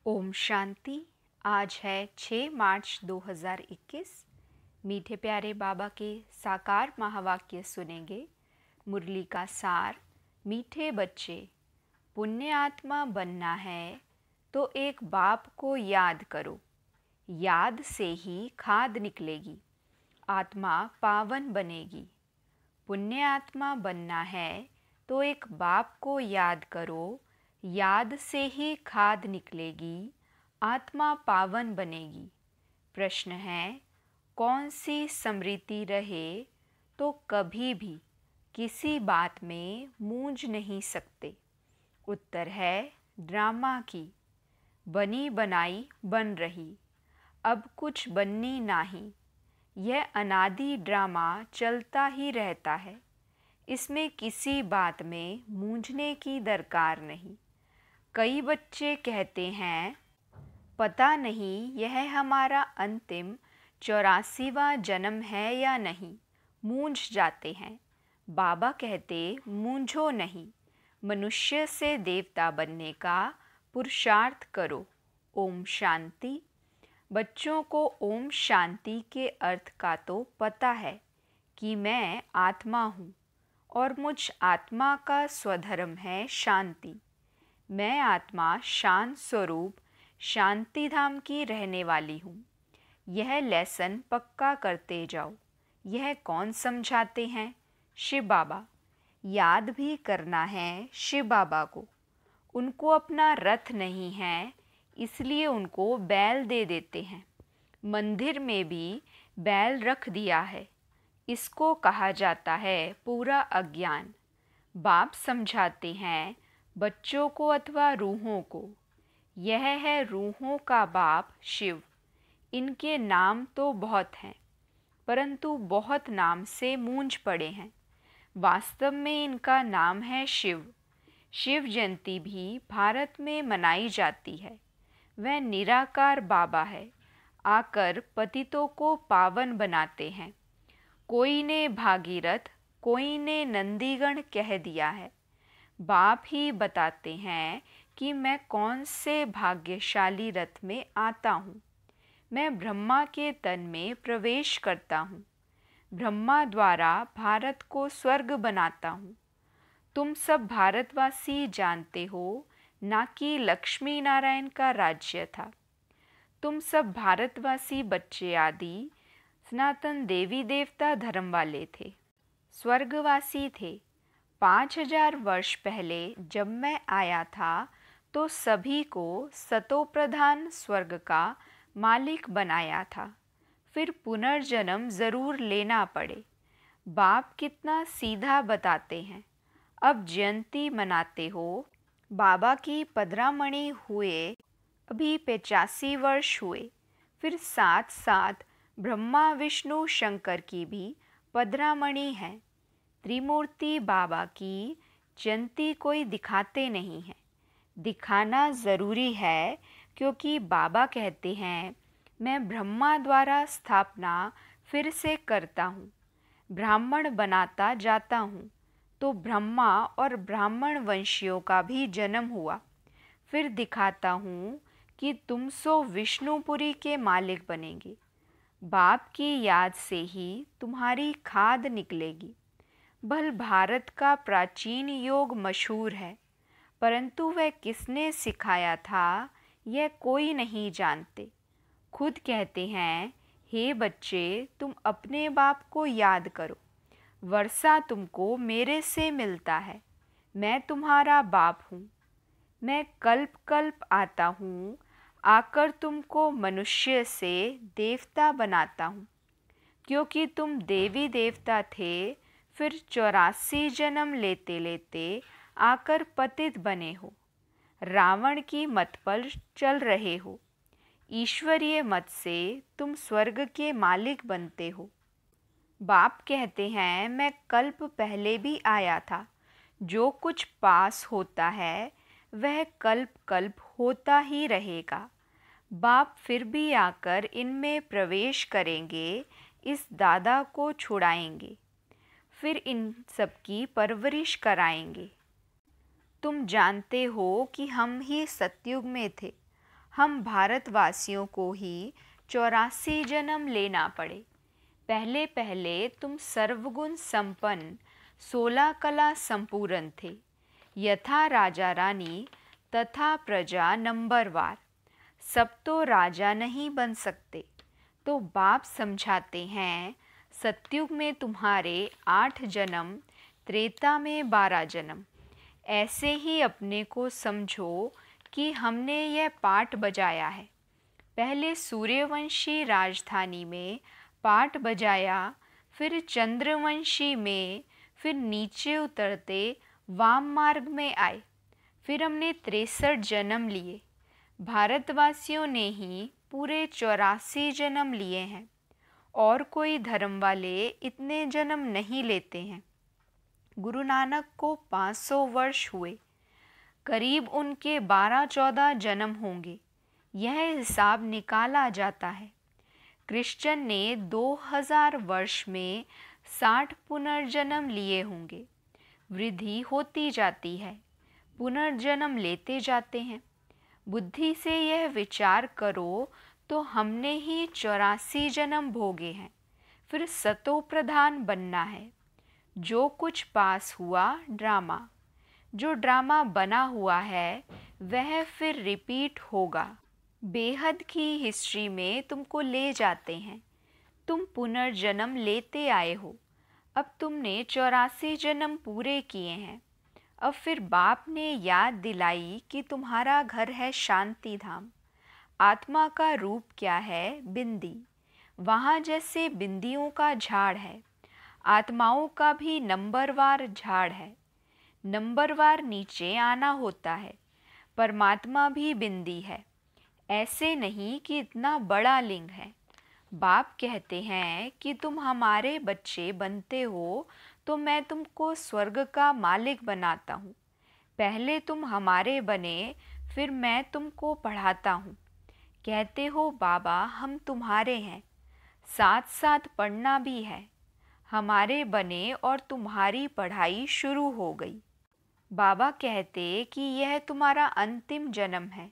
ओम शांति। आज है 6 मार्च 2021। मीठे प्यारे बाबा के साकार महावाक्य सुनेंगे। मुरली का सार। मीठे बच्चे, पुण्य आत्मा बनना है तो एक बाप को याद करो। याद से ही खाद निकलेगी, आत्मा पावन बनेगी। पुण्य आत्मा बनना है तो एक बाप को याद करो। याद से ही खाद निकलेगी, आत्मा पावन बनेगी। प्रश्न है, कौन सी स्मृति रहे तो कभी भी किसी बात में मूंझ नहीं सकते? उत्तर है ड्रामा की। बनी बनाई बन रही, अब कुछ बननी नहीं। यह अनादि ड्रामा चलता ही रहता है। इसमें किसी बात में मूंझने की दरकार नहीं। कई बच्चे कहते हैं, पता नहीं यह हमारा अंतिम 84वां जन्म है या नहीं। मूंझ जाते हैं। बाबा कहते, मूंझो नहीं, मनुष्य से देवता बनने का पुरुषार्थ करो। ओम शांति। बच्चों को ओम शांति के अर्थ का तो पता है कि मैं आत्मा हूँ और मुझ आत्मा का स्वधर्म है शांति। मैं आत्मा शांत स्वरूप शांति धाम की रहने वाली हूँ। यह लेसन पक्का करते जाओ। यह कौन समझाते हैं? शिव बाबा। याद भी करना है शिव बाबा को। उनको अपना रथ नहीं है, इसलिए उनको बैल दे देते हैं। मंदिर में भी बैल रख दिया है। इसको कहा जाता है पूरा अज्ञान। बाप समझाते हैं बच्चों को अथवा रूहों को। यह है रूहों का बाप शिव। इनके नाम तो बहुत हैं, परंतु बहुत नाम से मूंझ पड़े हैं। वास्तव में इनका नाम है शिव। शिव जयंती भी भारत में मनाई जाती है। वह निराकार बाबा है, आकर पतितों को पावन बनाते हैं। कोई ने भागीरथ, कोई ने नंदीगण कह दिया है। बाप ही बताते हैं कि मैं कौन से भाग्यशाली रथ में आता हूँ। मैं ब्रह्मा के तन में प्रवेश करता हूँ। ब्रह्मा द्वारा भारत को स्वर्ग बनाता हूँ। तुम सब भारतवासी जानते हो, ना कि लक्ष्मी नारायण का राज्य था। तुम सब भारतवासी बच्चे आदि सनातन देवी देवता धर्म वाले थे, स्वर्गवासी थे। 5000 वर्ष पहले जब मैं आया था तो सभी को सतोप्रधान स्वर्ग का मालिक बनाया था। फिर पुनर्जन्म जरूर लेना पड़े। बाप कितना सीधा बताते हैं। अब जयंती मनाते हो। बाबा की पदरामणि हुए अभी 85 वर्ष हुए। फिर साथ साथ ब्रह्मा विष्णु शंकर की भी पदरामणि है। त्रिमूर्ति बाबा की जयंती कोई दिखाते नहीं है। दिखाना ज़रूरी है, क्योंकि बाबा कहते हैं मैं ब्रह्मा द्वारा स्थापना फिर से करता हूँ, ब्राह्मण बनाता जाता हूँ। तो ब्रह्मा और ब्राह्मण वंशियों का भी जन्म हुआ। फिर दिखाता हूँ कि तुम सो विष्णुपुरी के मालिक बनेंगे। बाप की याद से ही तुम्हारी खाद निकलेगी। भल भारत का प्राचीन योग मशहूर है, परंतु वह किसने सिखाया था यह कोई नहीं जानते। खुद कहते हैं, हे बच्चे, तुम अपने बाप को याद करो। वर्षा तुमको मेरे से मिलता है। मैं तुम्हारा बाप हूँ। मैं कल्प कल्प आता हूँ, आकर तुमको मनुष्य से देवता बनाता हूँ। क्योंकि तुम देवी देवता थे, फिर 84 जन्म लेते लेते आकर पतित बने हो। रावण की मत पर चल रहे हो। ईश्वरीय मत से तुम स्वर्ग के मालिक बनते हो। बाप कहते हैं, मैं कल्प पहले भी आया था। जो कुछ पास होता है वह कल्प कल्प होता ही रहेगा। बाप फिर भी आकर इनमें प्रवेश करेंगे, इस दादा को छुड़ाएंगे, फिर इन सबकी परवरिश कराएंगे। तुम जानते हो कि हम ही सतयुग में थे। हम भारतवासियों को ही 84 जन्म लेना पड़े। पहले पहले तुम सर्वगुण संपन्न 16 कला संपूर्ण थे, यथा राजा रानी तथा प्रजा नंबरवार। सब तो राजा नहीं बन सकते। तो बाप समझाते हैं, सतयुग में तुम्हारे 8 जन्म, त्रेता में 12 जन्म। ऐसे ही अपने को समझो कि हमने यह पाठ बजाया है। पहले सूर्यवंशी राजधानी में पाठ बजाया, फिर चंद्रवंशी में, फिर नीचे उतरते वाम मार्ग में आए। फिर हमने 63 जन्म लिए। भारतवासियों ने ही पूरे 84 जन्म लिए हैं, और कोई धर्म वाले इतने जन्म नहीं लेते हैं। गुरु नानक को 500 वर्ष हुए, करीब उनके 12-14 जन्म होंगे। यह हिसाब निकाला जाता है। क्रिश्चियन ने 2000 वर्ष में 60 पुनर्जन्म लिए होंगे। वृद्धि होती जाती है, पुनर्जन्म लेते जाते हैं। बुद्धि से यह विचार करो तो हमने ही 84 जन्म भोगे हैं। फिर सतो प्रधान बनना है। जो कुछ पास हुआ ड्रामा, जो ड्रामा बना हुआ है वह फिर रिपीट होगा। बेहद की हिस्ट्री में तुमको ले जाते हैं। तुम पुनर्जन्म लेते आए हो। अब तुमने 84 जन्म पूरे किए हैं। अब फिर बाप ने याद दिलाई कि तुम्हारा घर है शांति धाम। आत्मा का रूप क्या है? बिंदी। वहाँ जैसे बिंदियों का झाड़ है, आत्माओं का भी नंबरवार झाड़ है। नंबरवार नीचे आना होता है। परमात्मा भी बिंदी है। ऐसे नहीं कि इतना बड़ा लिंग है। बाप कहते हैं कि तुम हमारे बच्चे बनते हो तो मैं तुमको स्वर्ग का मालिक बनाता हूँ। पहले तुम हमारे बने, फिर मैं तुमको पढ़ाता हूँ। कहते हो बाबा हम तुम्हारे हैं, साथ साथ पढ़ना भी है। हमारे बने और तुम्हारी पढ़ाई शुरू हो गई। बाबा कहते कि यह तुम्हारा अंतिम जन्म है।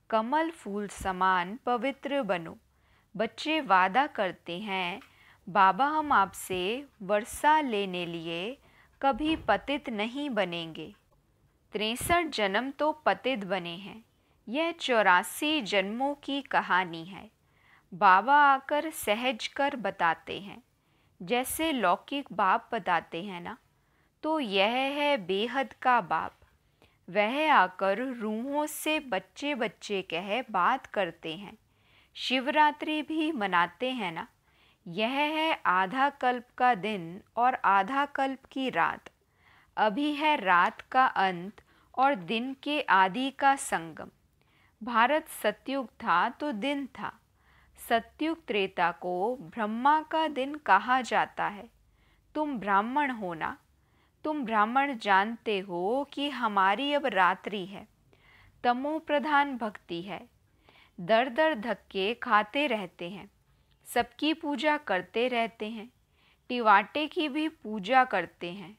कमल फूल समान पवित्र बनो। बच्चे वादा करते हैं, बाबा हम आपसे वर्षा लेने लिए कभी पतित नहीं बनेंगे। 63 जन्म तो पतित बने हैं। यह 84 जन्मों की कहानी है। बाबा आकर सहज कर बताते हैं, जैसे लौकिक बाप बताते हैं ना। तो यह है बेहद का बाप। वह आकर रूहों से बच्चे बच्चे कह बात करते हैं। शिवरात्रि भी मनाते हैं ना। यह है आधा कल्प का दिन और आधा कल्प की रात। अभी है रात का अंत और दिन के आदि का संगम। भारत सतयुग था तो दिन था। सतयुग त्रेता को ब्रह्मा का दिन कहा जाता है। तुम ब्राह्मण हो ना। तुम ब्राह्मण जानते हो कि हमारी अब रात्रि है। तमो प्रधान भक्ति है। दर दर धक्के खाते रहते हैं। सबकी पूजा करते रहते हैं। टिवाटे की भी पूजा करते हैं।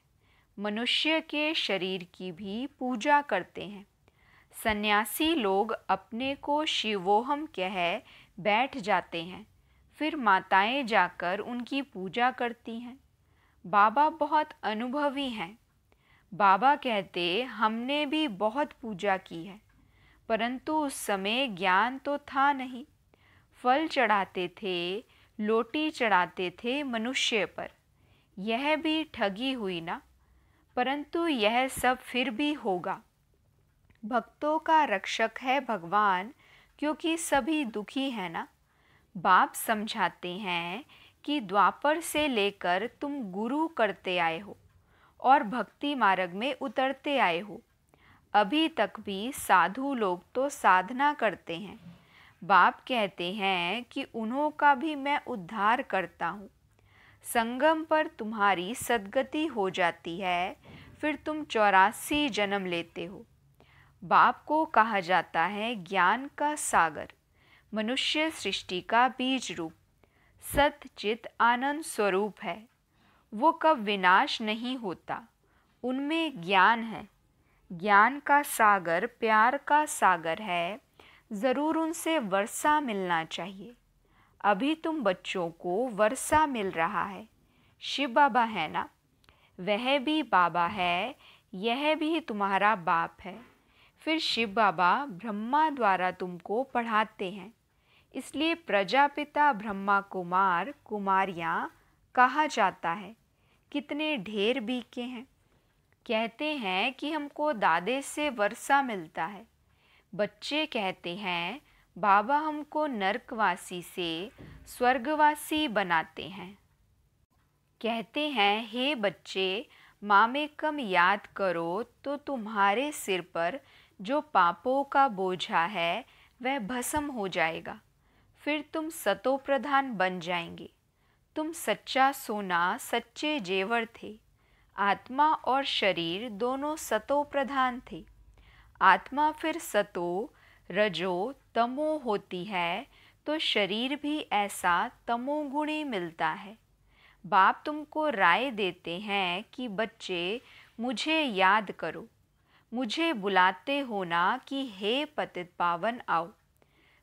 मनुष्य के शरीर की भी पूजा करते हैं। सन्यासी लोग अपने को शिवोहम कह बैठ जाते हैं। फिर माताएं जाकर उनकी पूजा करती हैं। बाबा बहुत अनुभवी हैं। बाबा कहते हमने भी बहुत पूजा की है, परंतु उस समय ज्ञान तो था नहीं। फल चढ़ाते थे, लोटी चढ़ाते थे मनुष्य पर। यह भी ठगी हुई ना। परंतु यह सब फिर भी होगा। भक्तों का रक्षक है भगवान, क्योंकि सभी दुखी हैं ना। बाप समझाते हैं कि द्वापर से लेकर तुम गुरु करते आए हो और भक्ति मार्ग में उतरते आए हो। अभी तक भी साधु लोग तो साधना करते हैं। बाप कहते हैं कि उन्हों का भी मैं उद्धार करता हूँ। संगम पर तुम्हारी सद्गति हो जाती है, फिर तुम 84 जन्म लेते हो। बाप को कहा जाता है ज्ञान का सागर, मनुष्य सृष्टि का बीज रूप, सत चित आनंद स्वरूप है। वो कब विनाश नहीं होता। उनमें ज्ञान है। ज्ञान का सागर प्यार का सागर है। ज़रूर उनसे वर्षा मिलना चाहिए। अभी तुम बच्चों को वर्षा मिल रहा है। शिव बाबा है ना, वह भी बाबा है, यह भी तुम्हारा बाप है। फिर शिव बाबा ब्रह्मा द्वारा तुमको पढ़ाते हैं, इसलिए प्रजापिता ब्रह्मा कुमार कुमारियाँ कहा जाता है। कितने ढेर बीके हैं। कहते हैं कि हमको दादे से वर्षा मिलता है। बच्चे कहते हैं बाबा हमको नरकवासी से स्वर्गवासी बनाते हैं। कहते हैं हे बच्चे, मामेकम याद करो तो तुम्हारे सिर पर जो पापों का बोझा है वह भस्म हो जाएगा। फिर तुम सतो प्रधान बन जाएंगे। तुम सच्चा सोना, सच्चे जेवर थे। आत्मा और शरीर दोनों सतो प्रधान थे। आत्मा फिर सतो, रजो, तमो होती है तो शरीर भी ऐसा तमोगुणी मिलता है। बाप तुमको राय देते हैं कि बच्चे मुझे याद करो, मुझे बुलाते हो ना कि हे पतित पावन आओ।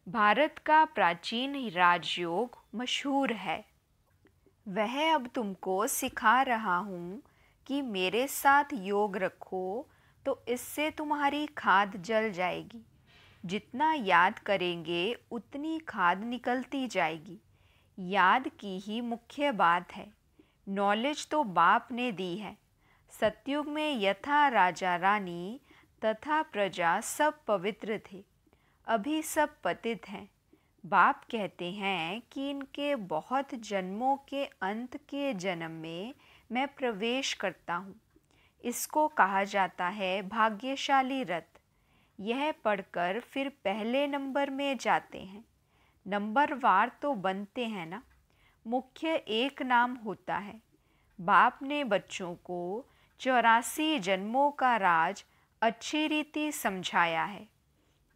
भारत का प्राचीन राजयोग मशहूर है। वह अब तुमको सिखा रहा हूँ कि मेरे साथ योग रखो तो इससे तुम्हारी खाद जल जाएगी। जितना याद करेंगे उतनी खाद निकलती जाएगी। याद की ही मुख्य बात है। नॉलेज तो बाप ने दी है। सतयुग में यथा राजा रानी तथा प्रजा सब पवित्र थे, अभी सब पतित हैं। बाप कहते हैं कि इनके बहुत जन्मों के अंत के जन्म में मैं प्रवेश करता हूँ। इसको कहा जाता है भाग्यशाली रथ। यह पढ़कर फिर पहले नंबर में जाते हैं। नंबरवार तो बनते हैं ना, मुख्य एक नाम होता है। बाप ने बच्चों को 84 जन्मों का राज अच्छी रीति समझाया है।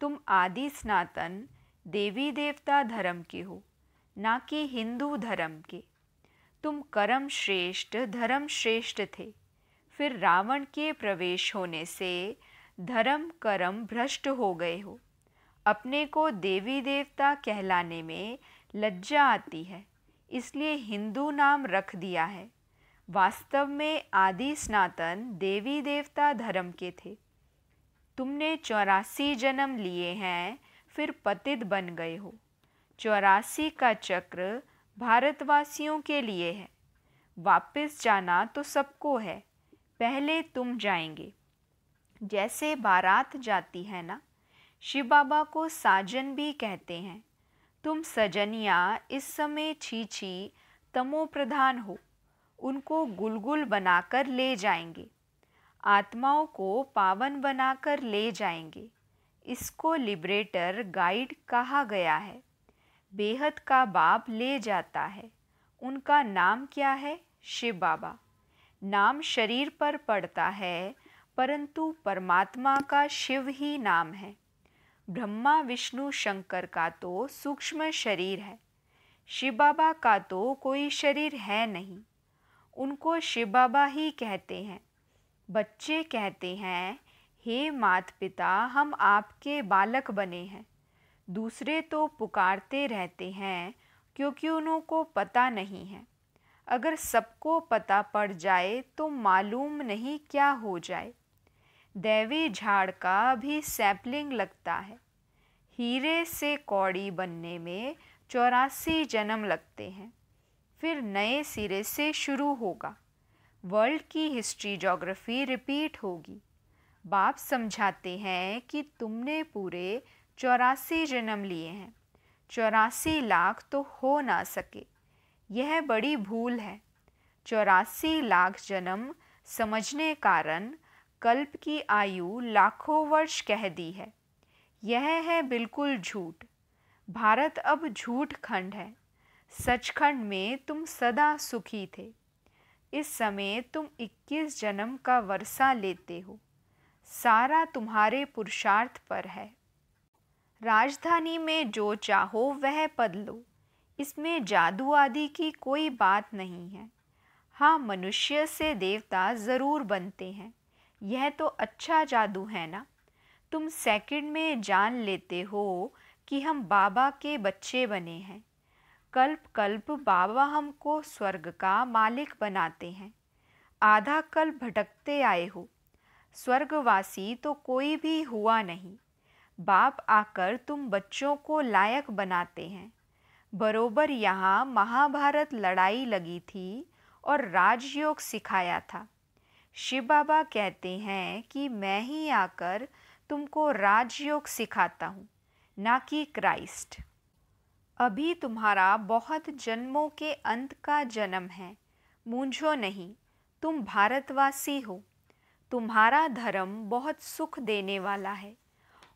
तुम आदि सनातन देवी देवता धर्म के हो, ना कि हिंदू धर्म के। तुम कर्म श्रेष्ठ धर्म श्रेष्ठ थे। फिर रावण के प्रवेश होने से धर्म कर्म भ्रष्ट हो गए हो। अपने को देवी देवता कहलाने में लज्जा आती है, इसलिए हिंदू नाम रख दिया है। वास्तव में आदि सनातन देवी देवता धर्म के थे। तुमने 84 जन्म लिए हैं, फिर पतित बन गए हो। 84 का चक्र भारतवासियों के लिए है। वापस जाना तो सबको है, पहले तुम जाएंगे। जैसे बारात जाती है ना, शिव बाबा को साजन भी कहते हैं। तुम सजनिया इस समय छी तमो प्रधान हो, उनको गुलगुल बनाकर ले जाएंगे। आत्माओं को पावन बनाकर ले जाएंगे। इसको लिबरेटर गाइड कहा गया है। बेहद का बाप ले जाता है। उनका नाम क्या है? शिव बाबा। नाम शरीर पर पड़ता है, परंतु परमात्मा का शिव ही नाम है। ब्रह्मा विष्णु शंकर का तो सूक्ष्म शरीर है। शिव बाबा का तो कोई शरीर है नहीं। उनको शिव बाबा ही कहते हैं। बच्चे कहते हैं हे माता पिता, हम आपके बालक बने हैं। दूसरे तो पुकारते रहते हैं क्योंकि उनको पता नहीं है। अगर सबको पता पड़ जाए तो मालूम नहीं क्या हो जाए। दैवी झाड़ का भी सैपलिंग लगता है। हीरे से कौड़ी बनने में 84 जन्म लगते हैं। फिर नए सिरे से शुरू होगा। वर्ल्ड की हिस्ट्री ज्योग्राफी रिपीट होगी। बाप समझाते हैं कि तुमने पूरे 84 जन्म लिए हैं। 84 लाख तो हो ना सके, यह बड़ी भूल है। 84 लाख जन्म समझने कारण कल्प की आयु लाखों वर्ष कह दी है। यह है बिल्कुल झूठ। भारत अब झूठ खंड है। सचखंड में तुम सदा सुखी थे। इस समय तुम 21 जन्म का वर्षा लेते हो। सारा तुम्हारे पुरुषार्थ पर है। राजधानी में जो चाहो वह पद लो। इसमें जादू आदि की कोई बात नहीं है। हाँ, मनुष्य से देवता ज़रूर बनते हैं। यह तो अच्छा जादू है ना। तुम सेकंड में जान लेते हो कि हम बाबा के बच्चे बने हैं। कल्प कल्प बाबा हमको स्वर्ग का मालिक बनाते हैं। आधा कल्प भटकते आए हो, स्वर्गवासी तो कोई भी हुआ नहीं। बाप आकर तुम बच्चों को लायक बनाते हैं। बरोबर यहाँ महाभारत लड़ाई लगी थी और राजयोग सिखाया था। शिव बाबा कहते हैं कि मैं ही आकर तुमको राजयोग सिखाता हूँ, ना कि क्राइस्ट। अभी तुम्हारा बहुत जन्मों के अंत का जन्म है, मूंझो नहीं, तुम भारतवासी हो। तुम्हारा धर्म बहुत सुख देने वाला है,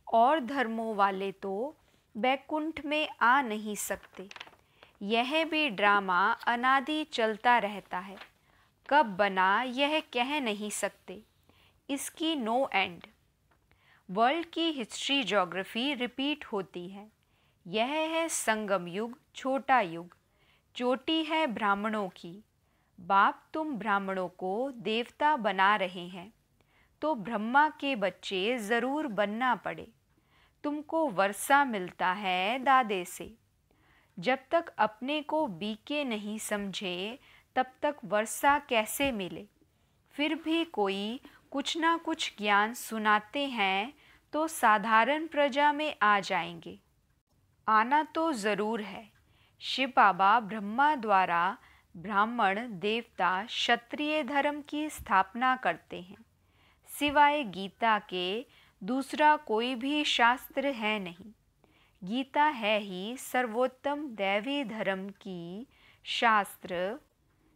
और धर्मों वाले तो बैकुंठ में आ नहीं सकते। यह भी ड्रामा अनादि चलता रहता है, कब बना यह कह नहीं सकते, इसकी नो एंड। वर्ल्ड की हिस्ट्री ज्योग्राफी रिपीट होती है। यह है संगम युग, छोटा युग। चोटी है ब्राह्मणों की। बाप तुम ब्राह्मणों को देवता बना रहे हैं, तो ब्रह्मा के बच्चे ज़रूर बनना पड़े। तुमको वर्षा मिलता है दादे से। जब तक अपने को बीके नहीं समझे तब तक वर्षा कैसे मिले। फिर भी कोई कुछ ना कुछ ज्ञान सुनाते हैं तो साधारण प्रजा में आ जाएंगे। आना तो ज़रूर है। शिव बाबा ब्रह्मा द्वारा ब्राह्मण, देवता, क्षत्रिय धर्म की स्थापना करते हैं। सिवाय गीता के दूसरा कोई भी शास्त्र है नहीं। गीता है ही सर्वोत्तम दैवी धर्म की शास्त्र,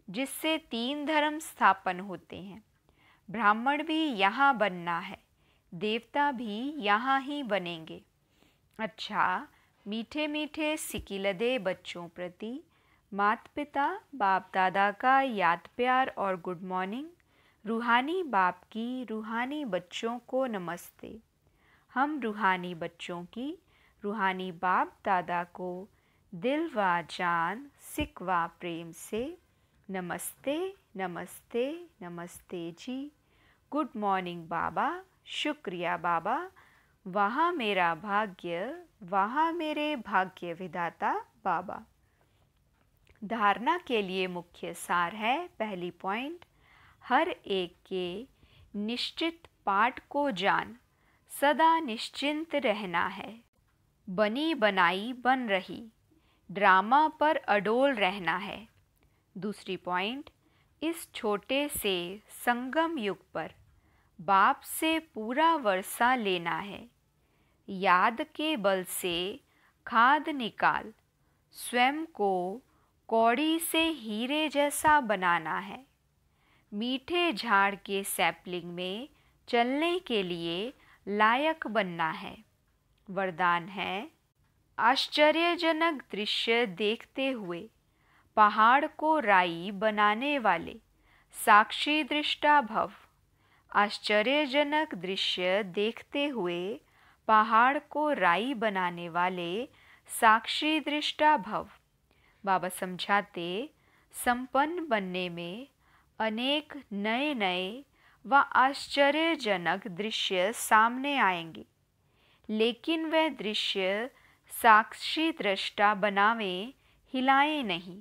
जिससे 3 धर्म स्थापन होते हैं। ब्राह्मण भी यहाँ बनना है, देवता भी यहाँ ही बनेंगे। अच्छा, मीठे मीठे सिकिलदे बच्चों प्रति माता पिता बाप दादा का याद प्यार और गुड मॉर्निंग। रूहानी बाप की रूहानी बच्चों को नमस्ते। हम रूहानी बच्चों की रूहानी बाप दादा को दिल व जान, सिक व प्रेम से नमस्ते नमस्ते नमस्ते जी। गुड मॉर्निंग बाबा, शुक्रिया बाबा। वहाँ मेरा भाग्य, वहाँ मेरे भाग्य विधाता बाबा। धारणा के लिए मुख्य सार है। पहली पॉइंट, हर एक के निश्चित पाठ को जान, सदा निश्चिंत रहना है। बनी बनाई बन रही, ड्रामा पर अडोल रहना है। दूसरी पॉइंट, इस छोटे से संगम युग पर बाप से पूरा वर्षा लेना है। याद के बल से खाद निकाल, स्वयं को कौड़ी से हीरे जैसा बनाना है। मीठे झाड़ के सैपलिंग में चलने के लिए लायक बनना है। वरदान है, आश्चर्यजनक दृश्य देखते हुए पहाड़ को राई बनाने वाले साक्षी दृष्टा भव। आश्चर्यजनक दृश्य देखते हुए पहाड़ को राई बनाने वाले साक्षी दृष्टा भव। बाबा समझाते, संपन्न बनने में अनेक नए नए व आश्चर्यजनक दृश्य सामने आएंगे, लेकिन वह दृश्य साक्षी दृष्टा बनावे, हिलाए नहीं।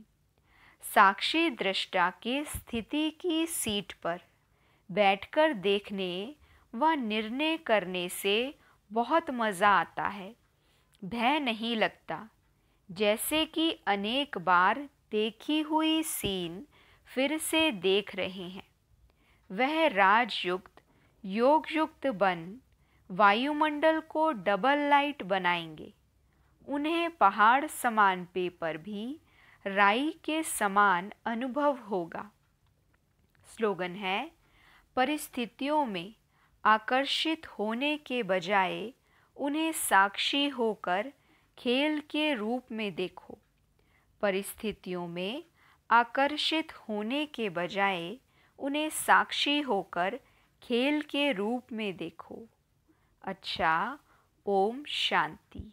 साक्षी दृष्टा की स्थिति की सीट पर बैठकर देखने व निर्णय करने से बहुत मज़ा आता है। भय नहीं लगता, जैसे कि अनेक बार देखी हुई सीन फिर से देख रहे हैं। वह राजयुक्त योगयुक्त बन वायुमंडल को डबल लाइट बनाएंगे। उन्हें पहाड़ समान पेपर भी राई के समान अनुभव होगा। स्लोगन है, परिस्थितियों में आकर्षित होने के बजाय उन्हें साक्षी होकर खेल के रूप में देखो। परिस्थितियों में आकर्षित होने के बजाय उन्हें साक्षी होकर खेल के रूप में देखो। अच्छा, ओम शांति।